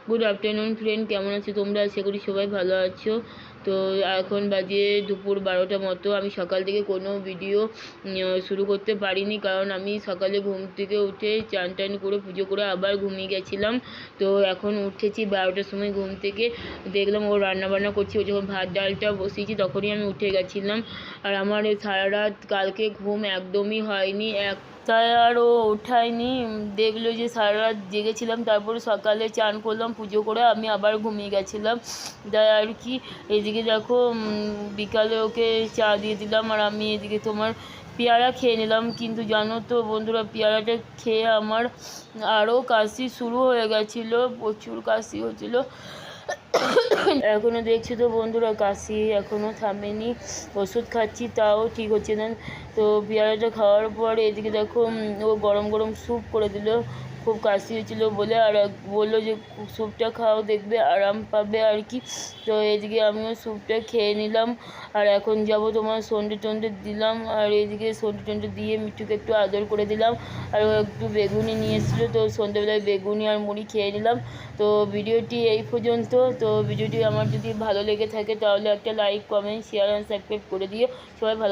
Good afternoon friend, কেমন আছো তোমরা? আশা করি সবাই ভালো আছো। তো এখন বাজে দুপুর 12টা মতো। আমি সকাল থেকে কোনো ভিডিও শুরু করতে পারিনি, কারণ আমি সকালে ঘুম থেকে উঠে চান টান করে পুজো করে আবার ঘুমিয়ে গেছিলাম। তো এখন উঠেছি 12টার সময় ঘুম থেকে, দেখলাম ও রান্নাবান্না করছি। ও যখন ভাত ডালটা বসিয়েছি তখনই আমি উঠে গেছিলাম। আর আমার সারা রাত কালকে ঘুম একদমই হয়নি, তাই আর ও ওঠায়নি। দেখলো যে সারা রাত জেগেছিলাম, তারপরে সকালে চান করলাম, পুজো করে আমি আবার ঘুমিয়ে গেছিলাম। তাই আর কি, এদিকে দেখো বিকালে ওকে চা দিয়ে দিলাম, আর আমি এদিকে তোমার পেয়ারা খেয়ে নিলাম। কিন্তু জানো তো বন্ধুরা, পেয়ারাটা খেয়ে আমার আরও কাশি শুরু হয়ে গেছিলো, প্রচুর কাশি হচ্ছিলো। এখনও দেখছি তো বন্ধুরা, কাশি এখনও থামেনি। ওষুধ খাচ্ছি তাও ঠিক হচ্ছে না। তো পেয়ারাটা খাওয়ার পর এদিকে দেখো ও গরম গরম স্যুপ করে দিল, খুব কাশি হয়েছিলো বলে। আর বললো যে স্যুপটা খাও, দেখবে আরাম পাবে আর কি। তো এদিকে আমিও স্যুপটা খেয়ে নিলাম। আর এখন যাব তোমার সন্ধ্যে টন্ডে দিলাম, আর এদিকে সন্ধ্যে টন্ডে দিয়ে মিঠুকে একটু আদর করে দিলাম। আর ও একটু বেগুনি নিয়ে এসেছিলো, তো সন্ধ্যেবেলায় বেগুনি আর মুড়ি খেয়ে নিলাম। তো ভিডিওটি এই পর্যন্ত। তো ভিডিওটি আমার যদি ভালো লেগে থাকে তাহলে একটা like, comment, share and subscribe করে দিও। সবাই ভালো